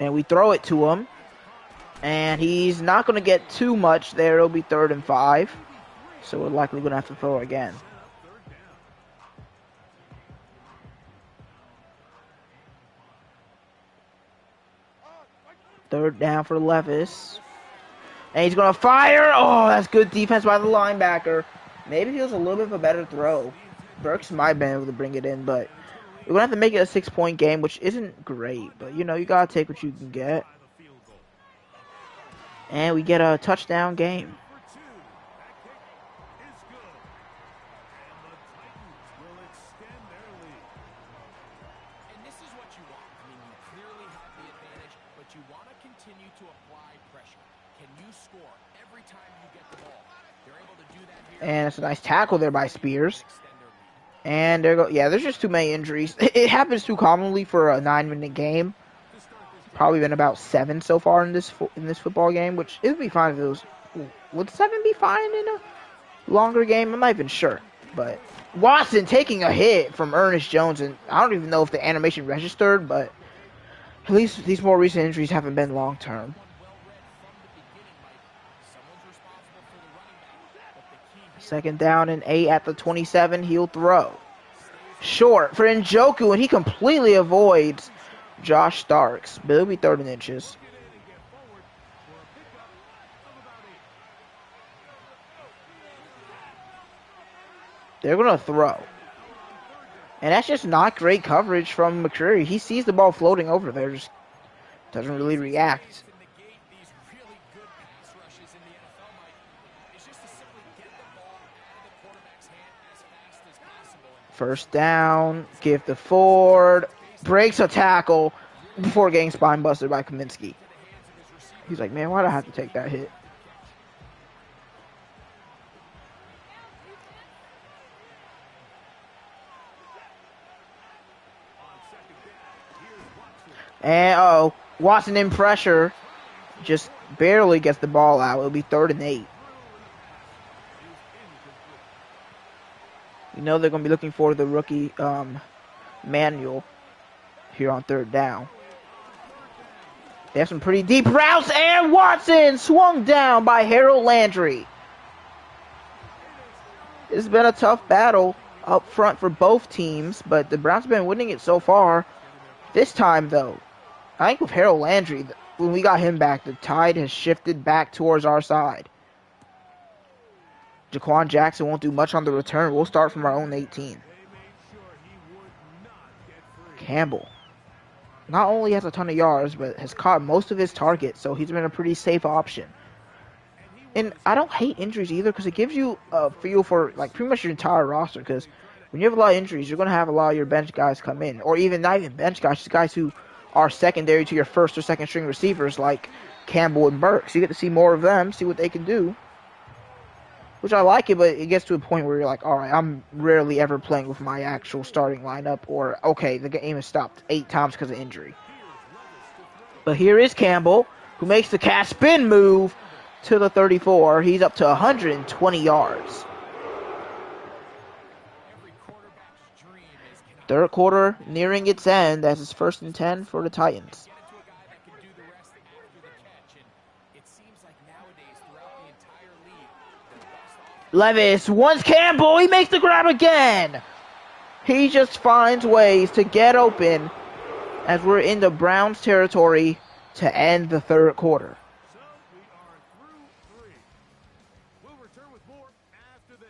And we throw it to him. And he's not going to get too much there. It'll be 3rd and 5. So we're likely going to have to throw again. Third down for Levis. And he's going to fire. Oh, that's good defense by the linebacker. Maybe he was a little bit of a better throw. Burks might have been able to bring it in, but we're going to have to make it a 6-point game, which isn't great. But, you know, you got to take what you can get. And we get a touchdown game. And it's a nice tackle there by Spears. And there go. Yeah, there's just too many injuries. It happens too commonly for a 9-minute game. Probably been about 7 so far in this football game, which it would be fine if it was. Would 7 be fine in a longer game? I'm not even sure. But Watson taking a hit from Ernest Jones, and I don't even know if the animation registered, but at least these more recent injuries haven't been long term. Second down and 8 at the 27. He'll throw. Short for Njoku, and he completely avoids Josh Starks. But it'll be 3rd and inches. They're going to throw. And that's just not great coverage from McCreary. He sees the ball floating over there, just doesn't really react. First down, give to Ford, breaks a tackle before getting spine busted by Kaminsky. He's like, man, why'd I have to take that hit? And Watson in pressure, just barely gets the ball out. It'll be 3rd and 8. You know they're going to be looking for the rookie Manuel here on 3rd down. They have some pretty deep routes, and Watson swung down by Harold Landry. It's been a tough battle up front for both teams, but the Browns have been winning it so far. This time, though, I think with Harold Landry, when we got him back, the tide has shifted back towards our side. Jaquan Jackson won't do much on the return. We'll start from our own 18. Campbell not only has a ton of yards, but has caught most of his targets, so he's been a pretty safe option. And I don't hate injuries either, because it gives you a feel for like pretty much your entire roster, because when you have a lot of injuries, you're going to have a lot of your bench guys come in, or even not even bench guys, just guys who are secondary to your 1st or 2nd string receivers like Campbell and Burks. You get to see more of them, see what they can do. Which I like it, but it gets to a point where you're like, all right, I'm rarely ever playing with my actual starting lineup, or, okay, the game has stopped 8 times because of injury. But here is Campbell, who makes the cast spin move to the 34. He's up to 120 yards. 3rd quarter nearing its end as it's 1st and 10 for the Titans. Levis wants Campbell. He makes the grab again. He just finds ways to get open as we're in the Browns territory to end the 3rd quarter. So we are through 3. We'll return with more after this.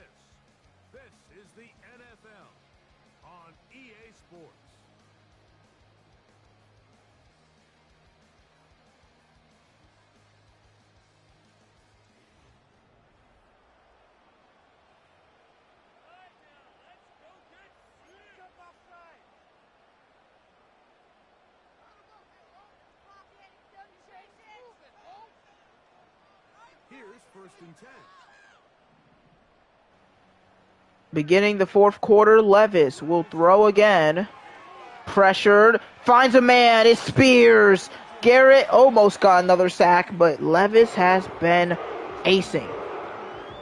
This is the NFL on EA Sports. Here's 1st and 10. Beginning the 4th quarter, Levis will throw again. Pressured, finds a man, it's Spears. Garrett almost got another sack, but Levis has been acing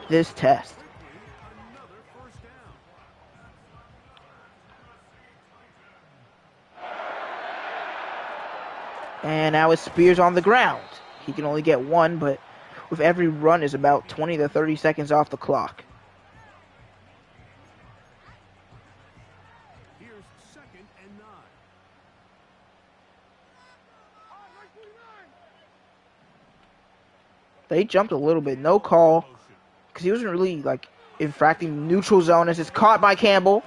this test. Another 1st down. And now it's Spears on the ground. He can only get 1, but with every run is about 20 to 30 seconds off the clock. Here's 2nd and 9. They jumped a little bit. No call, because he wasn't really like infracting neutral zone as it's caught by Campbell.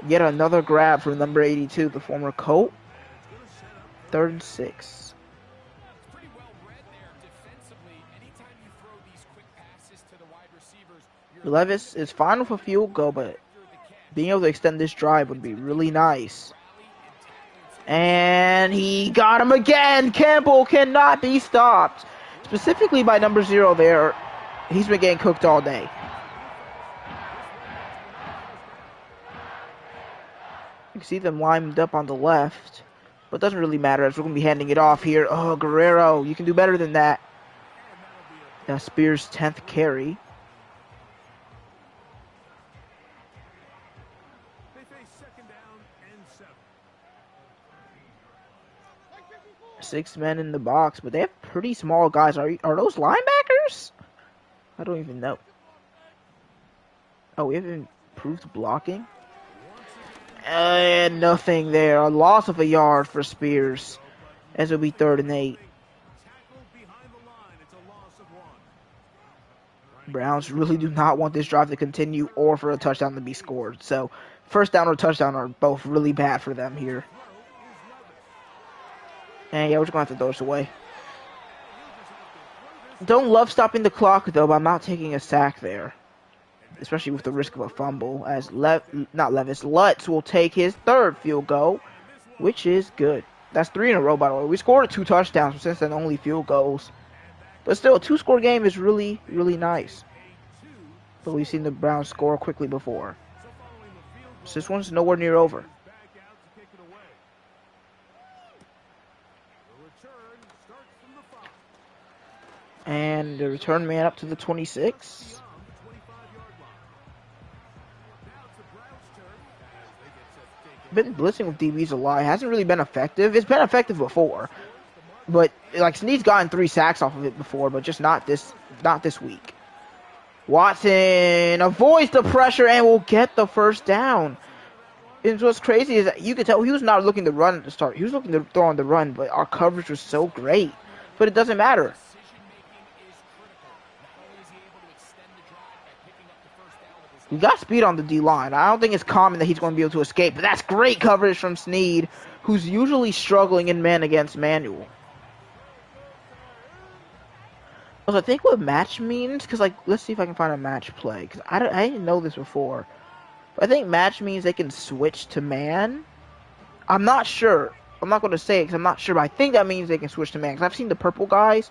Yet another grab from number 82, the former Colt. 3rd and 6. Levis is fine with a field goal, but being able to extend this drive would be really nice. And he got him again. Campbell cannot be stopped. Specifically by number 0 there. He's been getting cooked all day. You can see them lined up on the left, but it doesn't really matter as we're going to be handing it off here. Oh, Guerrero, you can do better than that. That's Spears' 10th carry. 6 men in the box, but they have pretty small guys. Are those linebackers? I don't even know. Oh, we have improved blocking. And nothing there. A loss of a yard for Spears, as it'll be 3rd and 8. Browns really do not want this drive to continue or for a touchdown to be scored. So, first down or touchdown are both really bad for them here. And yeah, we're just going to have to throw this away. Don't love stopping the clock, though, but I'm not taking a sack there. Especially with the risk of a fumble, as Lutz will take his 3rd field goal, which is good. That's 3 in a row, by the way. We scored 2 touchdowns, but since then only field goals. But still, a 2-score game is really, really nice. But we've seen the Browns score quickly before. So this one's nowhere near over. And the return man up to the 26. Been blitzing with DBs a lot. It hasn't really been effective. It's been effective before. But, like, Snead's gotten 3 sacks off of it before, but just not this week. Watson avoids the pressure and will get the first down. And what's crazy is that you could tell he was not looking to run at the start. He was looking to throw on the run, but our coverage was so great. But it doesn't matter. We got speed on the D-line. I don't think it's common that he's going to be able to escape, but that's great coverage from Snead, who's usually struggling in man against manual. Also, I think what match means, because, like, let's see if I can find a match play, because I didn't know this before. But I think match means they can switch to man. I'm not sure. I'm not going to say it because I'm not sure, but I think that means they can switch to man, because I've seen the purple guys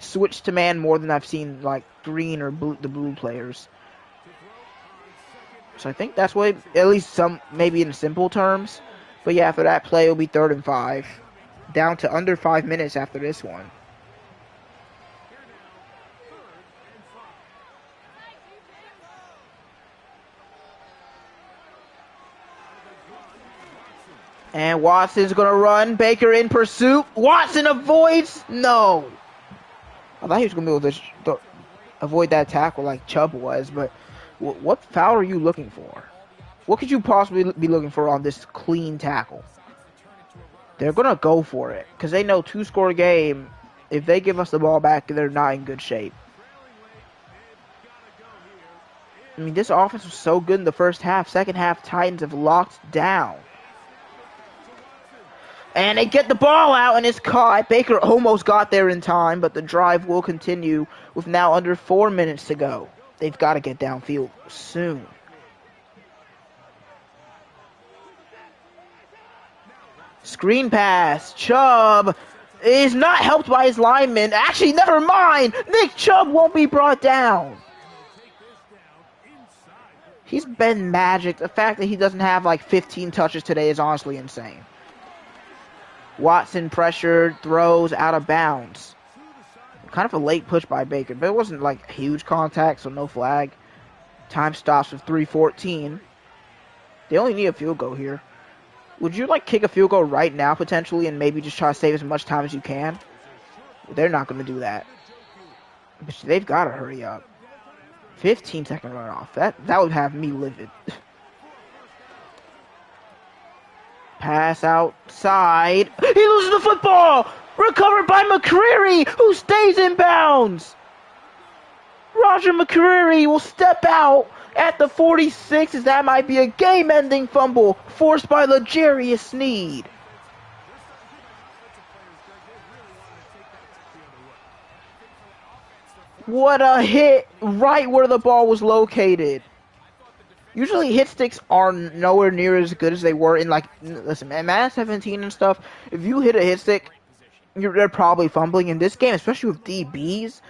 switch to man more than I've seen, like, green or the blue players. So I think that's what, at least maybe in simple terms. But yeah, after that play, it'll be 3rd and 5. Down to under 5 minutes after this one. And Watson's going to run. Baker in pursuit. Watson avoids. No. I thought he was going to be able to avoid that tackle like Chubb was, but what foul are you looking for? What could you possibly be looking for on this clean tackle? They're going to go for it because they know 2-score game. If they give us the ball back, they're not in good shape. I mean, this offense was so good in the first half. Second half, Titans have locked down. And they get the ball out, and it's caught. Baker almost got there in time, but the drive will continue with now under 4 minutes to go. They've got to get downfield soon. Screen pass. Chubb is not helped by his lineman. Actually, never mind. Nick Chubb won't be brought down. He's been magic. The fact that he doesn't have like 15 touches today is honestly insane. Watson pressured, throws out of bounds. Kind of a late push by Baker, but it wasn't like huge contact, so no flag. Time stops with 3:14. They only need a field goal here. Would you like kick a field goal right now potentially and maybe just try to save as much time as you can? They're not going to do that. But they've got to hurry up. 15-second runoff. That would have me livid. Pass outside. He loses the football. Recovered by McCreary, who stays in bounds. Roger McCreary will step out at the 46, as that might be a game-ending fumble forced by L'Jarius Snead. What a hit right where the ball was located. Usually hit sticks are nowhere near as good as they were in, like, listen, man, Madden 17 and stuff. If you hit a hit stick, they're probably fumbling. In this game, especially with DBs,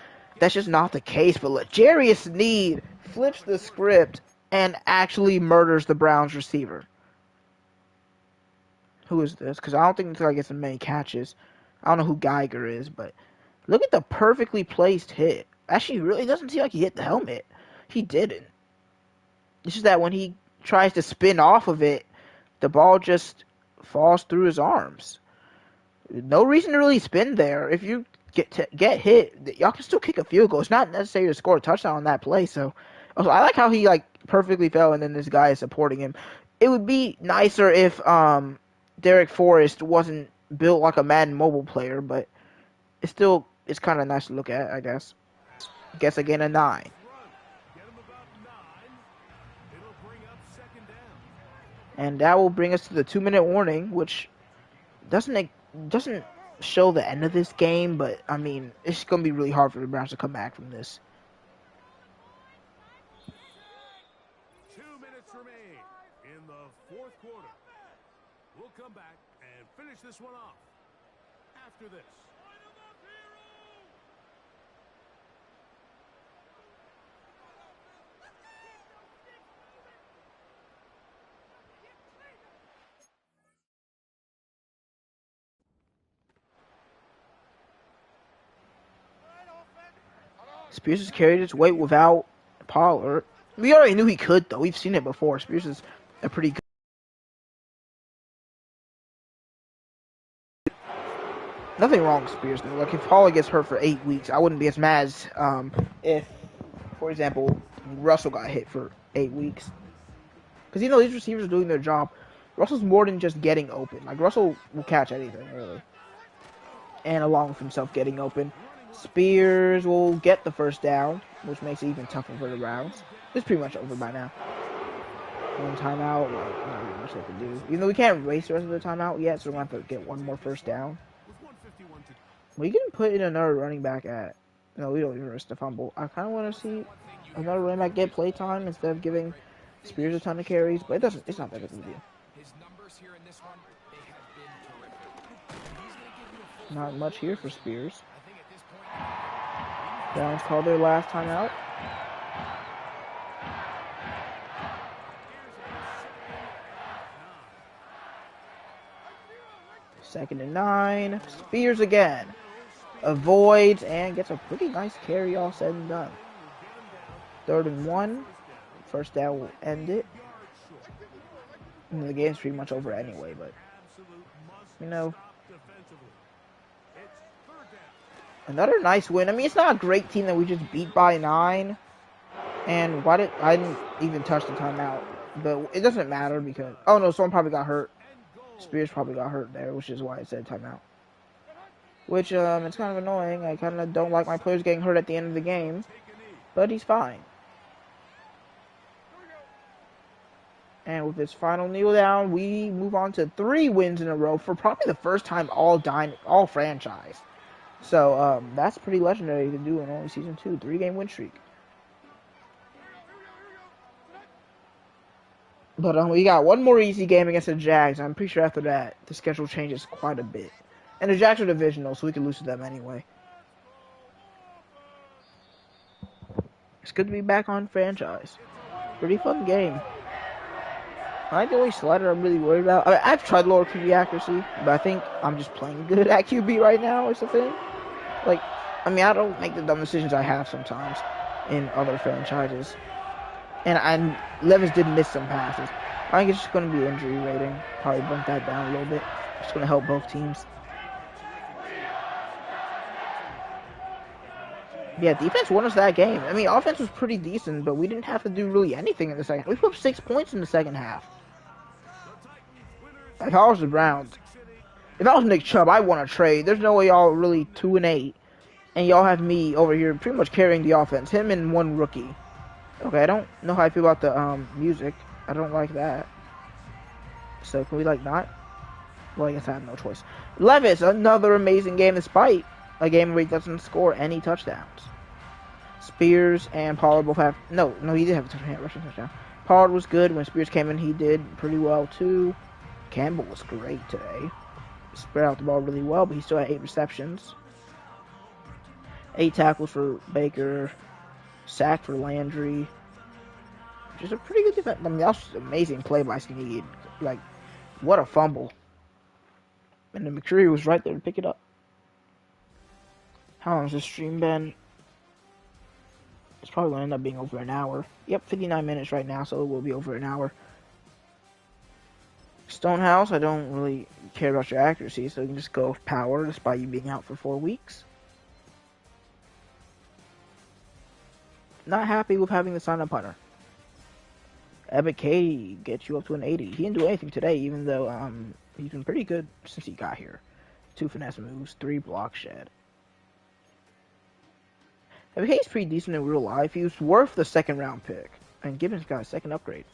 that's just not the case. But L'Jarius Snead flips the script and actually murders the Browns receiver. Who is this? Because I don't think until I get some many catches. I don't know who Geiger is, but look at the perfectly placed hit. Actually, really doesn't seem like he hit the helmet. He didn't. It's just that when he tries to spin off of it, the ball just falls through his arms. No reason to really spin there. If you get hit, y'all can still kick a field goal. It's not necessary to score a touchdown on that play. So, also, I like how he like perfectly fell, and then this guy is supporting him. It would be nicer if Derek Forrest wasn't built like a Madden mobile player, but it's kind of nice to look at, I guess. Guess again a 9. And that will bring us to the 2-minute warning, which doesn't show the end of this game, but I mean, it's going to be really hard for the Browns to come back from this. 2 minutes remain in the fourth quarter. We'll come back and finish this one off after this. Spears has carried his weight without Pollard. We already knew he could, though. We've seen it before. Spears is a pretty good. Nothing wrong with Spears, though. Like, if Pollard gets hurt for 8 weeks, I wouldn't be as mad as if, for example, Russell got hit for 8 weeks. Because, you know, these receivers are doing their job. Russell's more than just getting open. Like, Russell will catch anything, really. And along with himself getting open, Spears will get the first down, which makes it even tougher for the Browns. It's pretty much over by now. One timeout, like, not really much they can do. Even though we can't race the rest of the timeout yet, so we're going to have to get one more first down. We can put in another running back at... No, we don't even risk the fumble. I kind of want to see another running back get play time instead of giving Spears a ton of carries, but it's not that big of a deal. Not much here for Spears. Browns called their last timeout. Second and 9. Spears again. Avoids and gets a pretty nice carry, all said and done. 3rd and 1. First down will end it. And the game's pretty much over anyway, but you know. Another nice win. I mean, it's not a great team that we just beat by 9. And I didn't even touch the timeout. But it doesn't matter because... Oh, no, someone probably got hurt. Spears probably got hurt there, which is why it said timeout. Which, it's kind of annoying. I kind of don't like my players getting hurt at the end of the game. But he's fine. And with his final kneel down, we move on to 3 wins in a row for probably the first time all franchise. So, that's pretty legendary to do in only Season 2. 3-game win streak. But we got one more easy game against the Jags. I'm pretty sure after that, the schedule changes quite a bit. And the Jags are divisional, so we can lose to them anyway. It's good to be back on franchise. Pretty fun game. I think the only slider I'm really worried about... I mean, I've tried lower QB accuracy, but I think I'm just playing good at QB right now is the thing. Like, I mean, I don't make the dumb decisions I have sometimes in other franchises. And Levis did miss some passes. I think it's just going to be injury rating. Probably bump that down a little bit. It's going to help both teams. Yeah, defense won us that game. I mean, offense was pretty decent, but we didn't have to do really anything in the second. We put up 6 points in the second half. If I was the Browns, if I was Nick Chubb, I want to trade. There's no way y'all are really 2-8, and y'all have me over here pretty much carrying the offense. Him and one rookie. Okay, I don't know how I feel about the music. I don't like that. So can we like not? Well, I guess I have no choice. Levis, another amazing game despite a game where he doesn't score any touchdowns. Spears and Pollard both have no, he did have a touchdown, rushing touchdown. Pollard was good when Spears came in. He did pretty well too. Campbell was great today. Spread out the ball really well, but he still had 8 receptions. 8 tackles for Baker. Sack for Landry. Just a pretty good defense. I mean, that was an amazing play by Snead. Like, what a fumble. And then McCreary was right there to pick it up. How long has this stream been? It's probably going to end up being over an hour. Yep, 59 minutes right now, so it will be over an hour. Stonehouse, I don't really care about your accuracy, so you can just go with power despite you being out for 4 weeks. Not happy with having to sign a punter. Epic K gets you up to an 80. He didn't do anything today, even though he's been pretty good since he got here. 2 finesse moves, 3 block shed. Epic K's pretty decent in real life. He was worth the 2nd round pick. And Gibbons got a 2nd upgrade.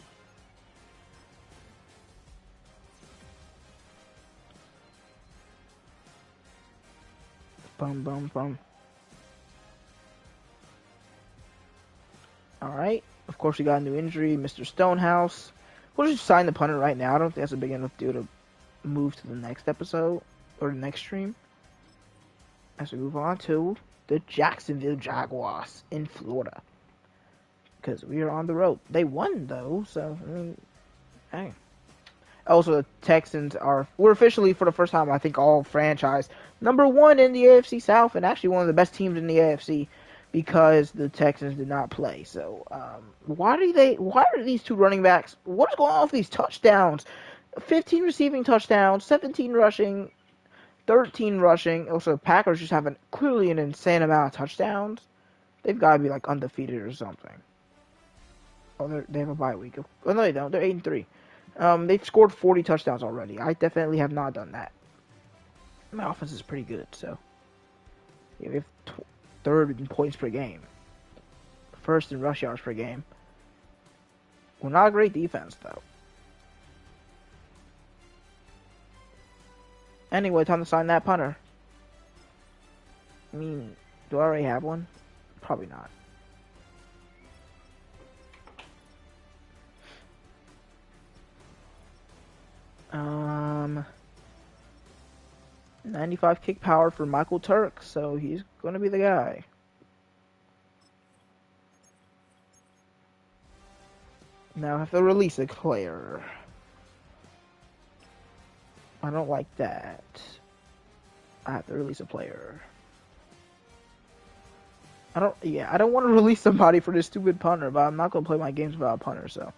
Bum, bum, bum. Alright. Of course, we got a new injury, Mr. Stonehouse. We'll just sign the punter right now. I don't think that's a big enough deal to move to the next episode or the next stream. As we move on to the Jacksonville Jaguars in Florida. Because we are on the road. They won, though, so, I mean, hey. Also, the Texans we're officially, for the first time, I think, all franchise #1 in the AFC South, and actually one of the best teams in the AFC, because the Texans did not play. So, why are these 2 running backs, what is going on with these touchdowns? 15 receiving touchdowns, 17 rushing, 13 rushing. Also, Packers just have clearly an insane amount of touchdowns. They've got to be, like, undefeated or something. Oh, they have a bye week. Oh, no, they don't. They're 8-3. They've scored 40 touchdowns already. I definitely have not done that. My offense is pretty good, so. Yeah, we have 3rd in points per game. 1st in rush yards per game. We're not a great defense, though. Anyway, time to sign that punter. I mean, do I already have one? Probably not. 95 kick power for Michael Turk, so he's going to be the guy. Now I have to release a player. I don't like that. I have to release a player. I don't want to release somebody for this stupid punter, but I'm not going to play my games without a punter, so.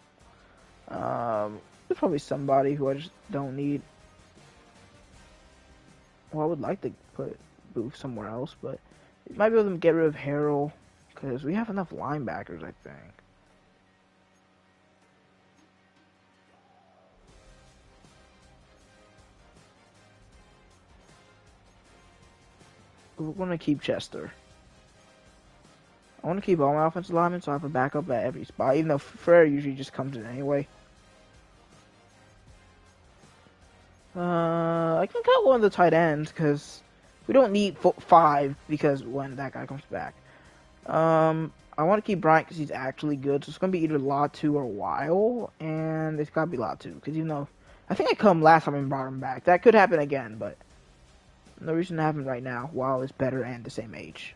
There's probably somebody who I just don't need. Well, I would like to put Booth somewhere else, but it might be able to get rid of Harrell, because we have enough linebackers, I think. We're going to keep Chester. I want to keep all my offensive linemen, so I have a backup at every spot, even though Frere usually just comes in anyway. I can cut one of the tight ends, because we don't need 5, because when that guy comes back. I want to keep Bryant, because he's actually good, so it's going to be either Latu or Weil, and it's got to be Latu, because even though, I think I cut him last time and brought him back. That could happen again, but no reason to have him right now. Weil is better and the same age.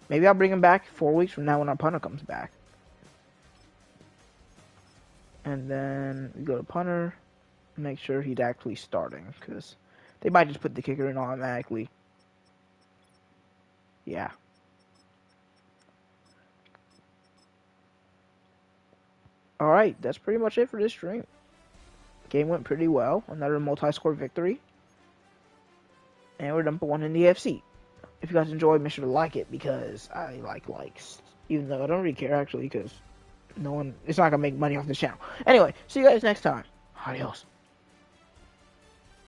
Maybe I'll bring him back 4 weeks from now when our punter comes back. And then we go to punter, make sure he's actually starting, because they might just put the kicker in automatically. Yeah. Alright, that's pretty much it for this stream. Game went pretty well. Another multi-score victory. And we're #1 in the AFC. If you guys enjoyed, make sure to like it, because I like likes. Even though I don't really care, actually, because it's not going to make money off this channel. Anyway, see you guys next time. Adios.